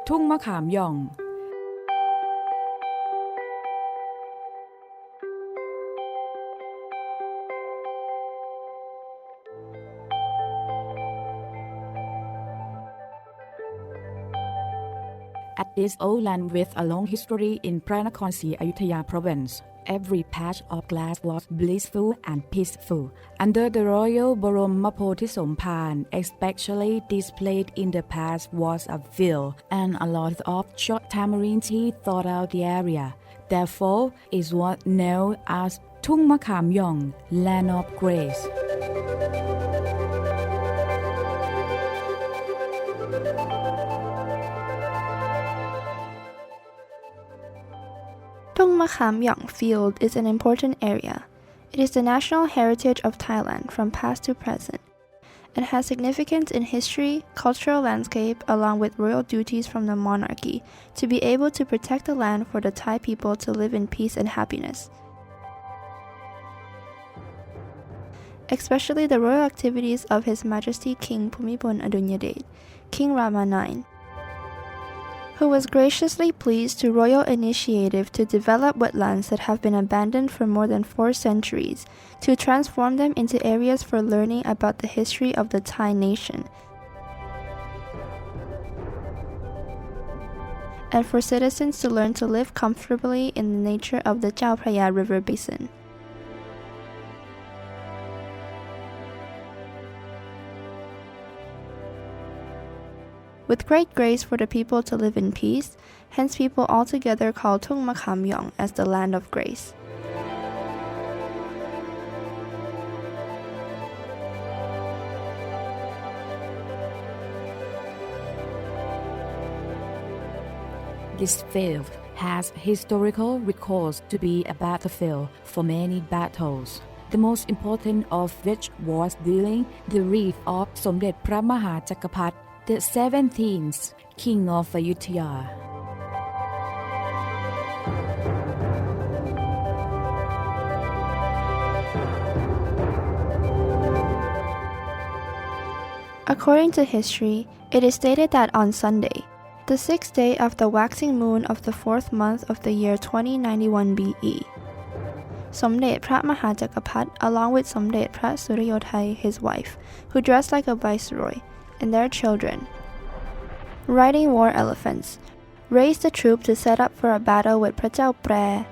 ทุ่งมะขามหย่อง At this old land with a long history in Pranakon Ayutthaya province, every patch of grass was blissful and peaceful. Under the royal Boromapothisompan, especially displayed in the past was a field and a lot of short tamarind tea throughout the area. Therefore, it was known as Thung Makham Yong, land of grace. Thung Makham Yong Field is an important area. It is the national heritage of Thailand from past to present. It has significance in history, cultural landscape, along with royal duties from the monarchy to be able to protect the land for the Thai people to live in peace and happiness. Especially the royal activities of His Majesty King Bhumibol Adulyadej, King Rama IX, who was graciously pleased to royal initiative to develop wetlands that have been abandoned for more than 4 centuries, to transform them into areas for learning about the history of the Thai nation, and for citizens to learn to live comfortably in the nature of the Chao Phraya River Basin. With great grace for the people to live in peace, hence people altogether call Thung Makham Yong as the land of grace. This field has historical records to be a battlefield for many battles, the most important of which was during the reign of Somdej Phra the 17th King of Ayutthaya. According to history, it is stated that on Sunday, the 6th day of the waxing moon of the 4th month of the year 2091 BE, Somdej Phra along with Somdej Phra Suriyothai, his wife, who dressed like a viceroy, and their children, riding war elephants, raised the troop to set up for a battle with Chao Phra.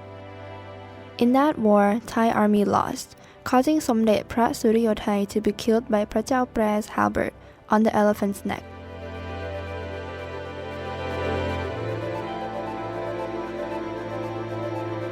In that war, Thai army lost, causing Somdej Phra Suriyothai to be killed by Chao Phra's halberd on the elephant's neck.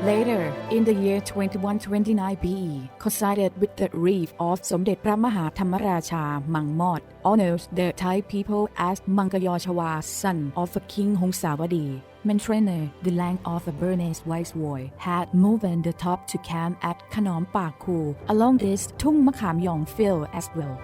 Later, in the year 2129 BE, coincided with the reign of Somdej Phra Mahathamaracha Mangmot, honors the Thai people as Mangayochawa, son of a King Hongsawadi. Mentrainer, the land of a Burmese viceroy, had moved the top to camp at Khanom Paku along this Thung Makham Yong field as well.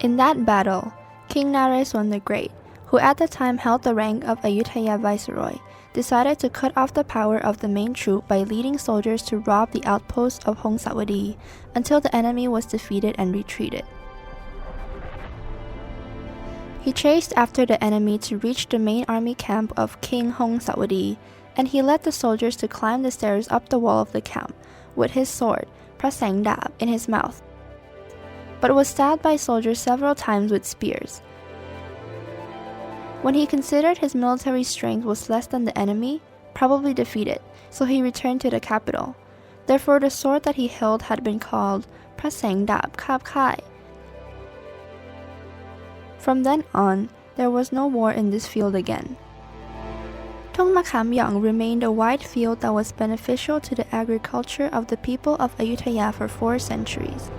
In that battle, King Naresuan the Great, who at the time held the rank of Ayutthaya Viceroy, decided to cut off the power of the main troop by leading soldiers to rob the outposts of Hongsawadi until the enemy was defeated and retreated. He chased after the enemy to reach the main army camp of King Hongsawadi, and he led the soldiers to climb the stairs up the wall of the camp with his sword, Prasangdab, in his mouth, but was stabbed by soldiers several times with spears. When he considered his military strength was less than the enemy, probably defeated, so he returned to the capital. Therefore the sword that he held had been called Prasangdab Kap Khai. From then on, there was no war in this field again. Thung Makham Yong remained a wide field that was beneficial to the agriculture of the people of Ayutthaya for 4 centuries.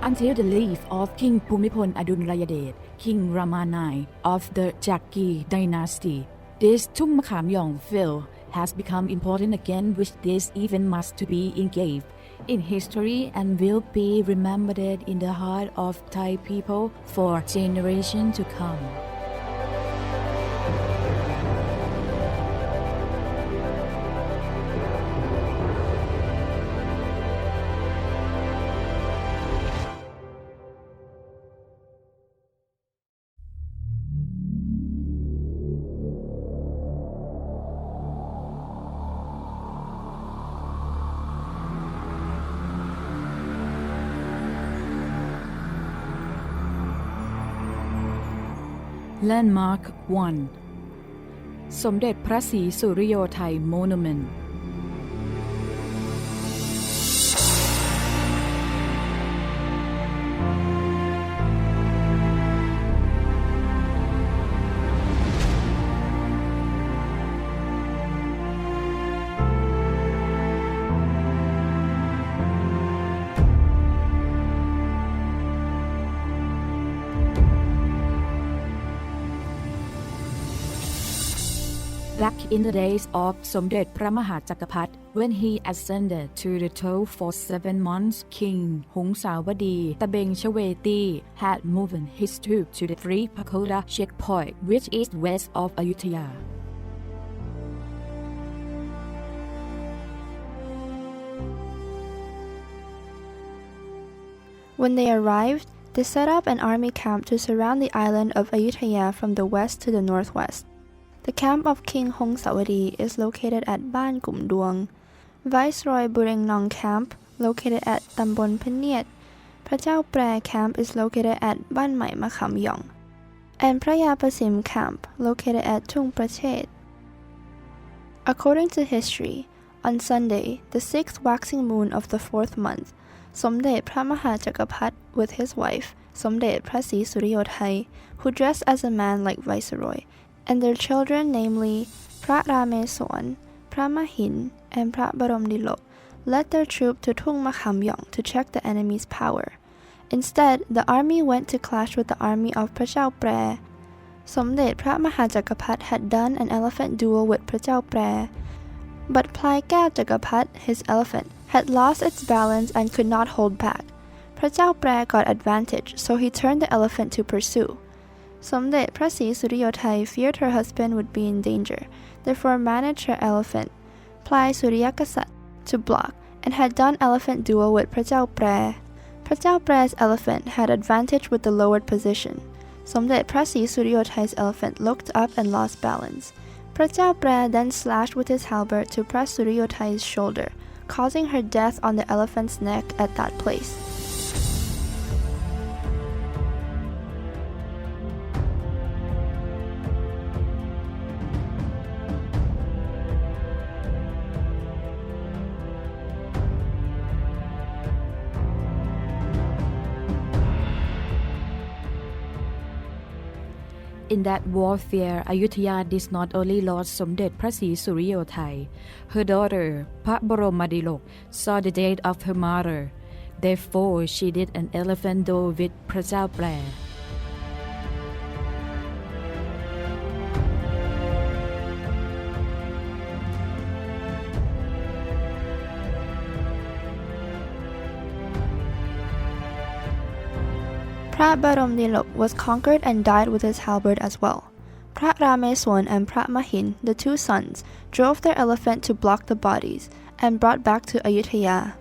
Until the reign of King Bhumibol Adulyadej, King Rama IX of the Jaggi dynasty, this Thung Makham Yong field has become important again, which this event must to be engaged in history and will be remembered in the heart of Thai people for generations to come. Landmark 1 สมเด็จพระศรีสุริโยไทย Monument Back in the days of Somdej Phra Suriyothai, when he ascended to the throne for 7 months, King Hung Sawadi Tabeng Chaweti had moved his troops to the Free Pakoda checkpoint, which is west of Ayutthaya. When they arrived, they set up an army camp to surround the island of Ayutthaya from the west to the northwest. The camp of King Hong Sawadi is located at Ban Kum Duong. Viceroy Bureng Nong Camp, located at Tambon Paniet. Prajau Pre Camp is located at Ban Mai Makham Yong. And Praya Pasim Camp, located at Thung Prachet. According to history, on Sunday, the 6th waxing moon of the 4th month, Somdej Phra Chakapat with his wife, Somdej Phra Suriyothai, who dressed as a man like Viceroy, and their children, namely Phra Ramesorn, Phra Mahin, and Phra Baromdilok, led their troop to Thung Makham Yong to check the enemy's power. Instead, the army went to clash with the army of Prajau Pre. Somdej Phra Chakapat had done an elephant duel with Prajau Pre, but Plai Kaew Chakapat, his elephant, had lost its balance and could not hold back. Prajau Pre got advantage, so he turned the elephant to pursue. Somdej Phra Suriyothai feared her husband would be in danger, therefore managed her elephant, Plai Suryakasat, to block, and had done elephant duel with Prajau Pre. Prajau Pre's elephant had advantage with the lowered position. Somdej Phra Suriyothai's elephant looked up and lost balance. Prajau Pre then slashed with his halberd to Phra Suriyothai's shoulder, causing her death on the elephant's neck at that place. In that warfare, Ayutthaya did not only lost Somdej Phra Suriyothai, her daughter, Phra Baromdilok, saw the death of her mother. Therefore, she did an elephant duel with Prajau Pre. Phra Baromdilok was conquered and died with his halberd as well. Phra Ramesorn and Phra Mahin, the two sons, drove their elephant to block the bodies and brought back to Ayutthaya.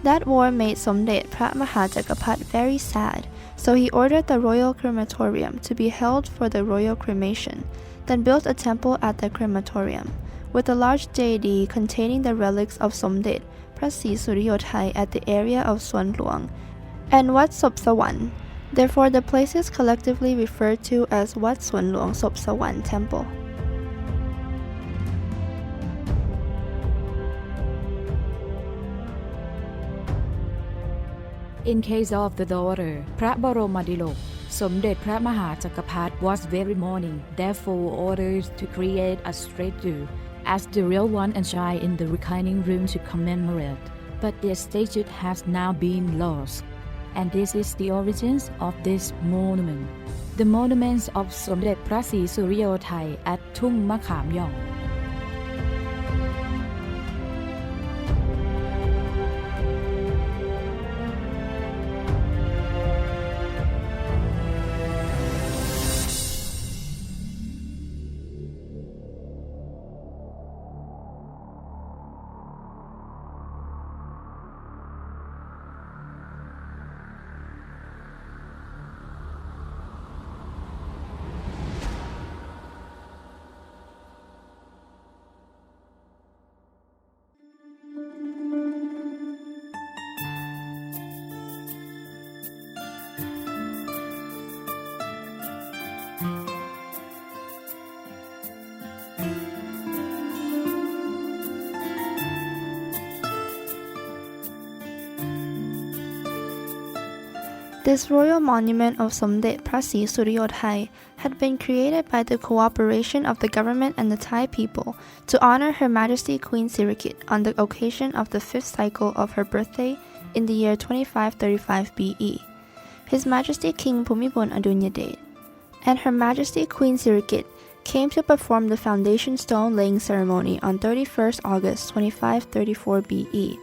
That war made Somdej Phra Chakapat very sad, so he ordered the royal crematorium to be held for the royal cremation, then built a temple at the crematorium, with a large deity containing the relics of Somdej Phra Suriyothai at the area of Suan Luang and Wat Sop Sawan. Therefore, the place is collectively referred to as Wat Suan Luang Sop Sawan Temple. In case of the daughter, Phra Baromdilok, Somdej Phra Chakapat was very mourning, therefore ordered to create a statue as the real one and shine in the reclining room to commemorate, but the statue has now been lost. and this is the origins of this monument. The monuments of Somdej Phra Suriyothai at Thung Makham Yong. This royal monument of Somdej Phra Suriyothai had been created by the cooperation of the government and the Thai people to honor Her Majesty Queen Sirikit on the occasion of the 5th cycle of her birthday in the year 2535 BE, His Majesty King Bhumibol Adulyadej, and Her Majesty Queen Sirikit came to perform the foundation stone laying ceremony on 31st August 2534 BE,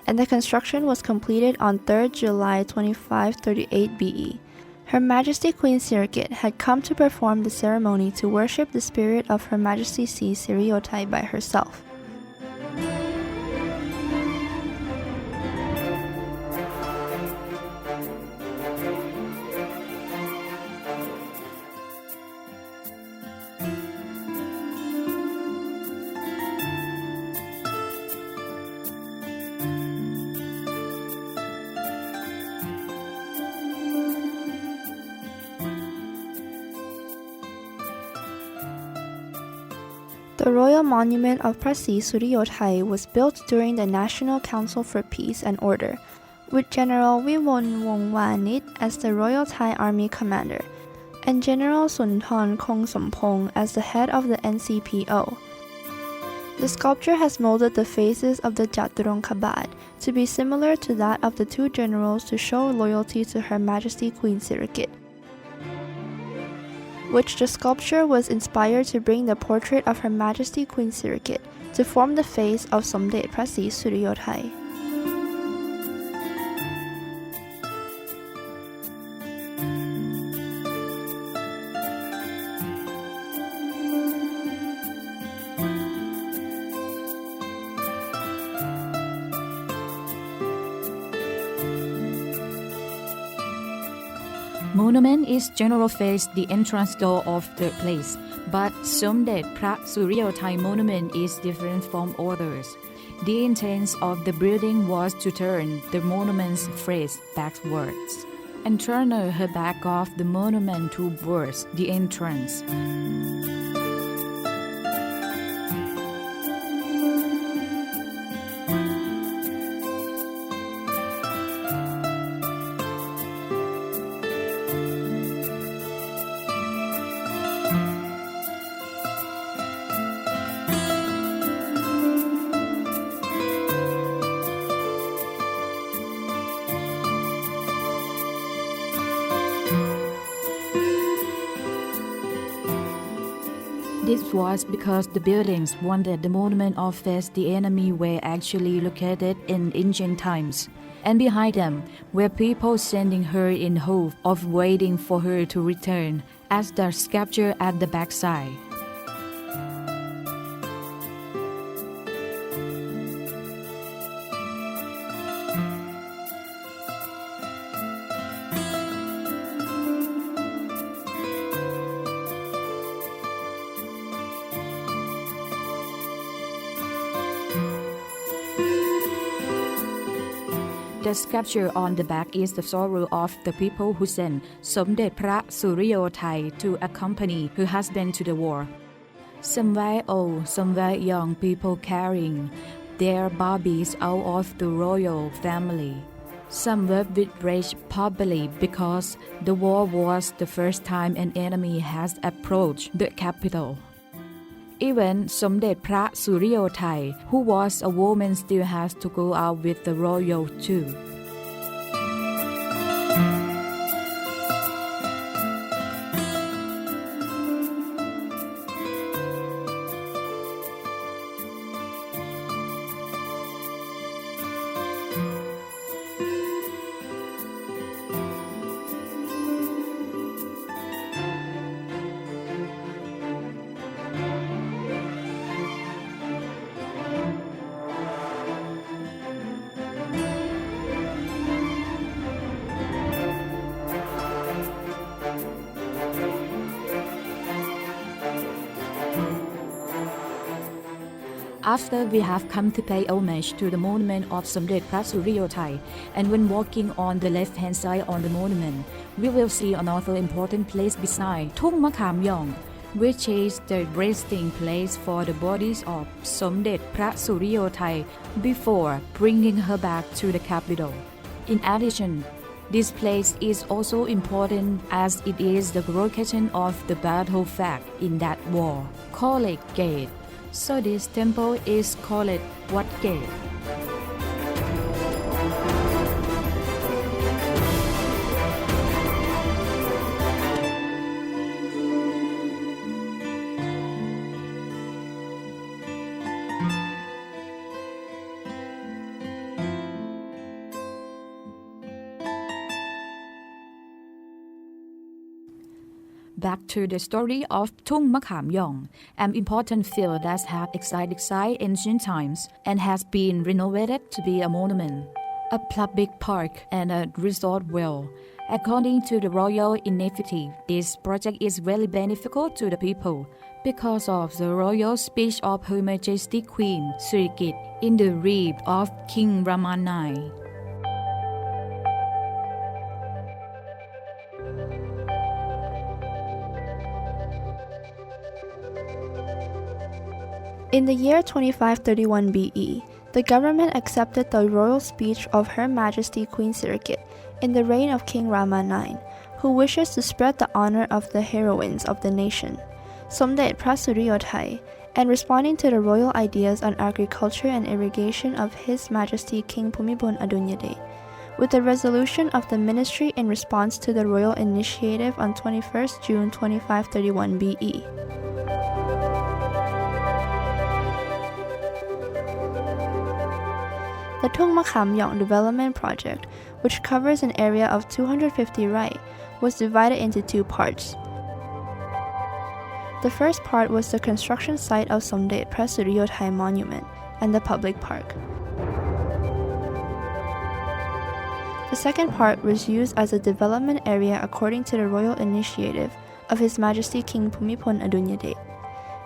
and the construction was completed on 3rd July 2538 BE. Her Majesty Queen Sirikit had come to perform the ceremony to worship the spirit of Her Majesty C. Suriyothai by herself. The Royal Monument of Phra Suriyothai was built during the National Council for Peace and Order, with General Wongwanit as the Royal Thai Army Commander, and General Sunthorn Kongsompong as the head of the NCPO. The sculpture has molded the faces of the Jaturongkabad to be similar to that of the two generals to show loyalty to Her Majesty Queen Sirikit, which the sculpture was inspired to bring the portrait of Her Majesty Queen Sirikit to form the face of Somdej Phra Suriyothai. Monument is general face the entrance door of the place, but Somdej Phra Suriyothai monument is different from others. The intent of the building was to turn the monument's face backwards and turn her back of the monument towards the entrance. This was because the buildings wanted the monument of face the enemy were actually located in ancient times, and behind them were people sending her in hope of waiting for her to return, as the sculpture at the backside. The sculpture on the back is the sorrow of the people who sent Somdej Phra Suriyothai to accompany her husband to the war. Some were old, some were young people carrying their babies out of the royal family. Some were with rage probably because the war was the first time an enemy has approached the capital. Even Somdej Phra Suriyothai, who was a woman, still has to go out with the royal too. After we have come to pay homage to the monument of Somdej Phra Suriyothai, and when walking on the left-hand side on the monument, we will see another important place beside Thung Makham Yong, which is the resting place for the bodies of Somdej Phra Suriyothai before bringing her back to the capital. In addition, this place is also important as it is the location of the battle flag in that war, called Gate. So this temple is called Wat Gate. Back to the story of Thung Makham Yong, an important field that had existed ancient times and has been renovated to be a monument, a public park, and a resort well. According to the royal initiative, this project is very beneficial to the people because of the royal speech of Her Majesty Queen Suriyothai in the reign of King Rama IX. In the year 2531 BE, the government accepted the royal speech of Her Majesty Queen Suriyothai in the reign of King Rama IX, who wishes to spread the honor of the heroines of the nation, Somdej Phra Suriyothai, and responding to the royal ideas on agriculture and irrigation of His Majesty King Bhumibol Adulyadej, with the resolution of the ministry in response to the royal initiative on 21st June 2531 BE. The Thung Makham Yong development project, which covers an area of 250 rai, was divided into two parts. The first part was the construction site of Somdej Phra Suriyothai Monument and the public park. The second part was used as a development area according to the royal initiative of His Majesty King Bhumibol Adulyadej.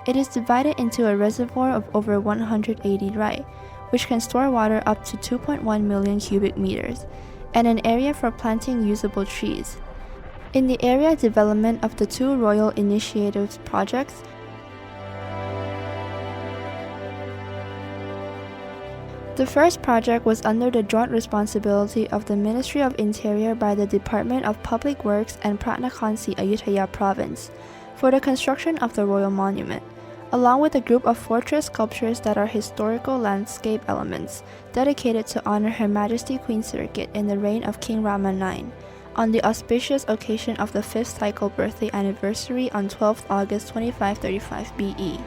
It is divided into a reservoir of over 180 rai, which can store water up to 2.1 million cubic meters, and an area for planting usable trees. In the area development of the two royal initiatives projects, the first project was under the joint responsibility of the Ministry of Interior by the Department of Public Works and Pratnakhonsi Ayutthaya Province for the construction of the royal monument, along with a group of fortress sculptures that are historical landscape elements dedicated to honor Her Majesty Queen Suriyothai in the reign of King Rama IX, on the auspicious occasion of the 5th cycle birthday anniversary on 12th August 2535 BE.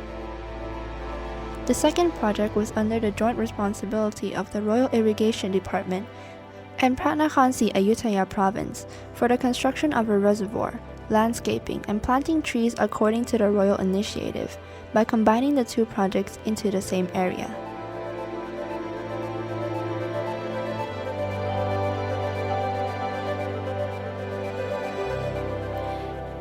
The second project was under the joint responsibility of the Royal Irrigation Department and Pratnakhonsi Ayutthaya Province for the construction of a reservoir, landscaping, and planting trees according to the royal initiative by combining the two projects into the same area.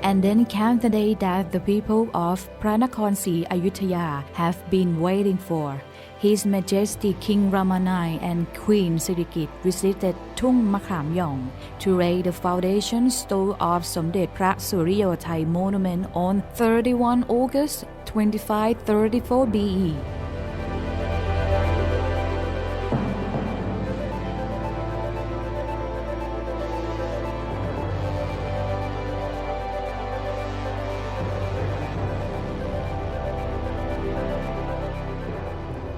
And then came the day that the people of Pratnakhonsi Ayutthaya have been waiting for. His Majesty King Rama IX and Queen Suriyothai visited Thung Makham Yong to lay the foundation stone of Somdej Phra Suriyothai Monument on 31 August 2534 BE.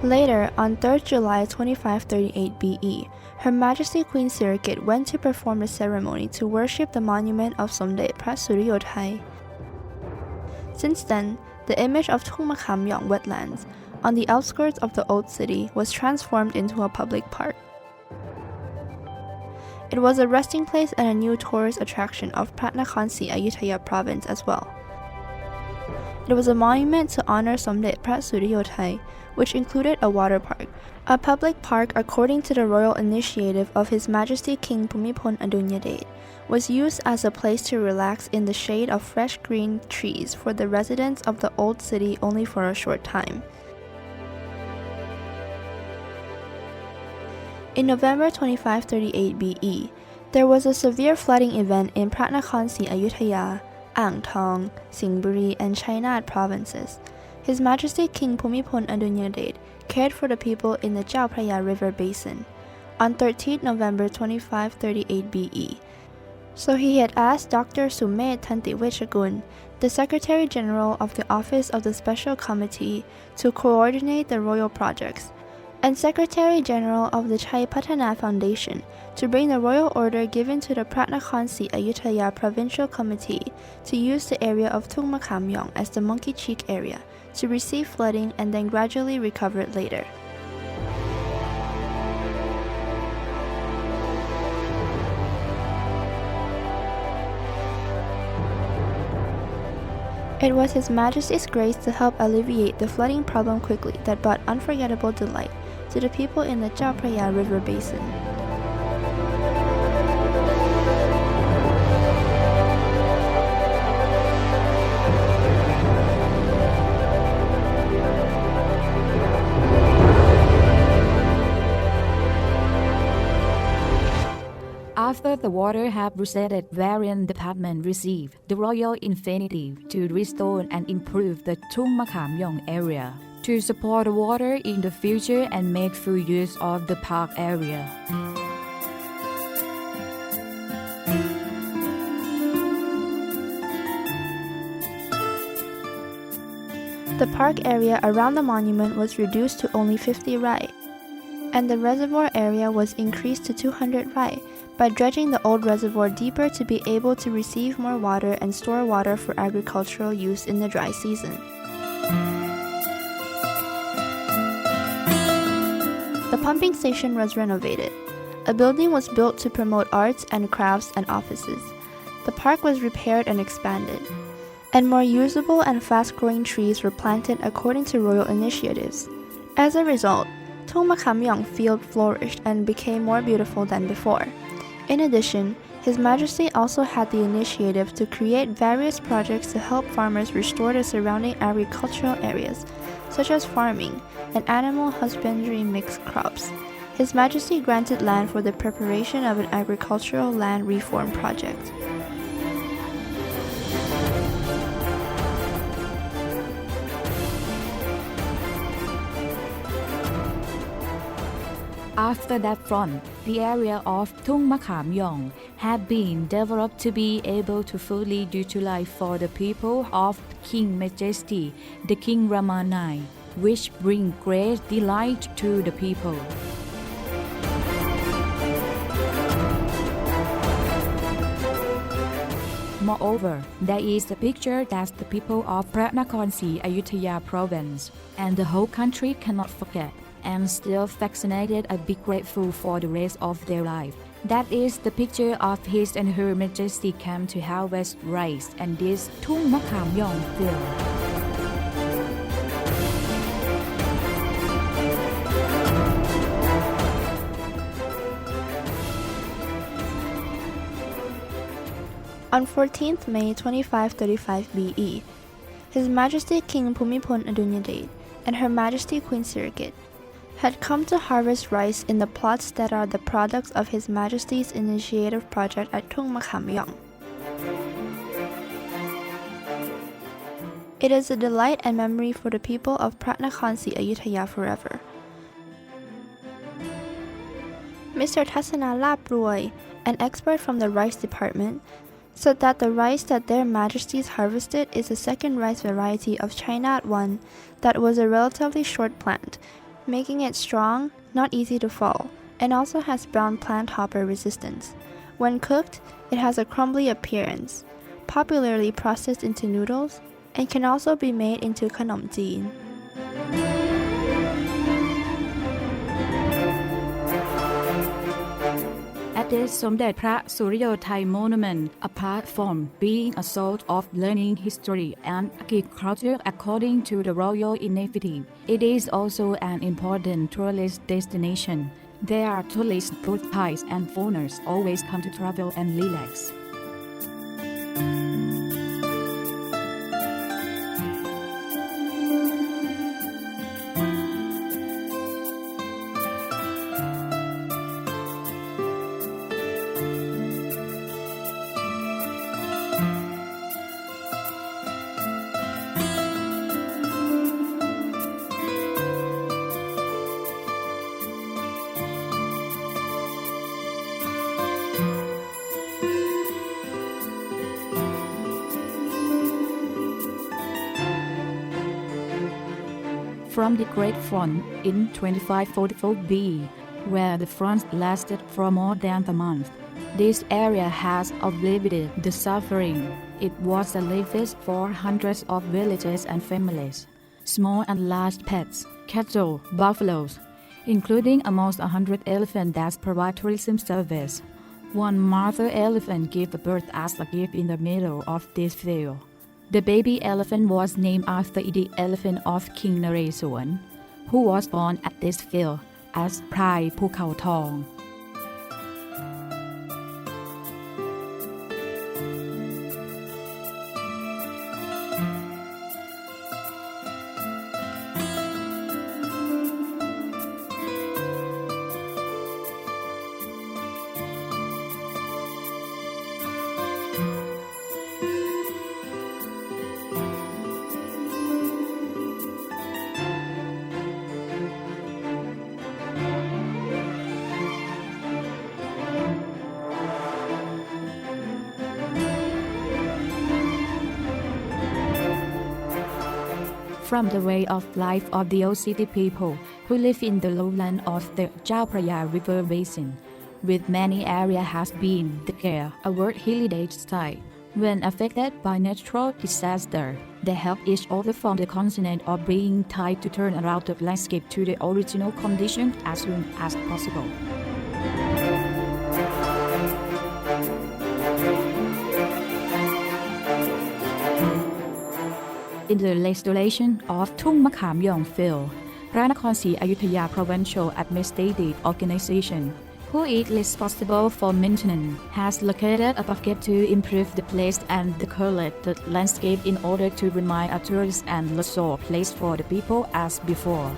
Later, on 3rd July 2538 BE, Her Majesty Queen Suriyothai went to perform the ceremony to worship the monument of Somdej Phra Suriyothai. Since then, the image of Thung Makham Yong wetlands on the outskirts of the old city was transformed into a public park. It was a resting place and a new tourist attraction of Pratnakhonsi Ayutthaya Province as well. It was a monument to honor Somdej Phra Suriyothai, which included a water park, a public park according to the royal initiative of His Majesty King Bhumibol Adulyadej, was used as a place to relax in the shade of fresh green trees for the residents of the old city only for a short time. In November 2538 BE, there was a severe flooding event in Pratnakhon Ayutthaya, Ang Thong, Singburi, and Chainat provinces. His Majesty King Bhumibol Adulyadej cared for the people in the Chao Phraya River basin. On 13 November 2538 BE, so he had asked Dr. Somdej Phra, the Secretary General of the Office of the Special Committee, to coordinate the royal projects, and Secretary General of the Chai Patana Foundation to bring the royal order given to the Pratnakhon Ayutthaya Provincial Committee to use the area of Thung Makham Yong as the Monkey Cheek area to receive flooding and then gradually recover it later. It was His Majesty's grace to help alleviate the flooding problem quickly that brought unforgettable delight to the people in the Chao Phraya River basin. After the water had receded, various departments received the royal initiative to restore and improve the Thung Makham Yong area, to support the water in the future and make full use of the park area. The park area around the monument was reduced to only 50 rai, and the reservoir area was increased to 200 rai by dredging the old reservoir deeper to be able to receive more water and store water for agricultural use in the dry season. The pumping station was renovated. A building was built to promote arts and crafts and offices. The park was repaired and expanded, and more usable and fast-growing trees were planted according to royal initiatives. As a result, Thung Makham Yong field flourished and became more beautiful than before. In addition, His Majesty also had the initiative to create various projects to help farmers restore the surrounding agricultural areas, such as farming and animal husbandry mixed crops. His Majesty granted land for the preparation of an agricultural land reform project. After that front, the area of Thung Makham Yong had been developed to be able to fully utilize for the people of King Majesty, the King Rama IX, which bring great delight to the people. Moreover, there is a picture that the people of Pratnakhon Ayutthaya province and the whole country cannot forget, and still fascinated and be grateful for the rest of their life. That is the picture of His and Her Majesty came to harvest rice and this Thung Makham Yong field. On 14th May 2535 BE, His Majesty King Bhumibol Adulyadej and Her Majesty Queen Suriyothai had come to harvest rice in the plots that are the products of His Majesty's initiative project at Thung Makham Yong. It is a delight and memory for the people of Pratnakhon Ayutthaya forever. Mr. Thasana Lapruoi, an expert from the rice department, said that the rice that their Majesties harvested is a second rice variety of Chainat 1 that was a relatively short plant, making it strong, not easy to fall, and also has brown plant hopper resistance. When cooked, it has a crumbly appearance, popularly processed into noodles, and can also be made into khanom jeen. At this Somdej Phra Suriyothai monument, apart from being a source of learning history and agriculture according to the royal initiative, it is also an important tourist destination. There are tourists, both Thais and foreigners, always come to travel and relax. from the Great Front in 2544 BE, where the front lasted for more than a month. This area has alleviated the suffering. It was a refuge for hundreds of villages and families, small and large pets, cattle, buffaloes, including almost 100 elephants that provide tourism service. One mother elephant gave birth as a gift in the middle of this field. The baby elephant was named after the elephant of King Naresuan, who was born at this field as Phrai Phukao Thong. From the way of life of the old city people who live in the lowland of the Chao Phraya River Basin, with many areas has been declared a World Heritage Site. When affected by natural disaster, they help each other from the continent of being tied to turn around the landscape to the original condition as soon as possible. In the restoration of Thung Makham Yong field, Pranakonsi Ayutthaya Provincial Administrative Organization, who is responsible for maintenance, has located a bucket to improve the place and decorate the landscape in order to remain a tourist and resort place for the people as before.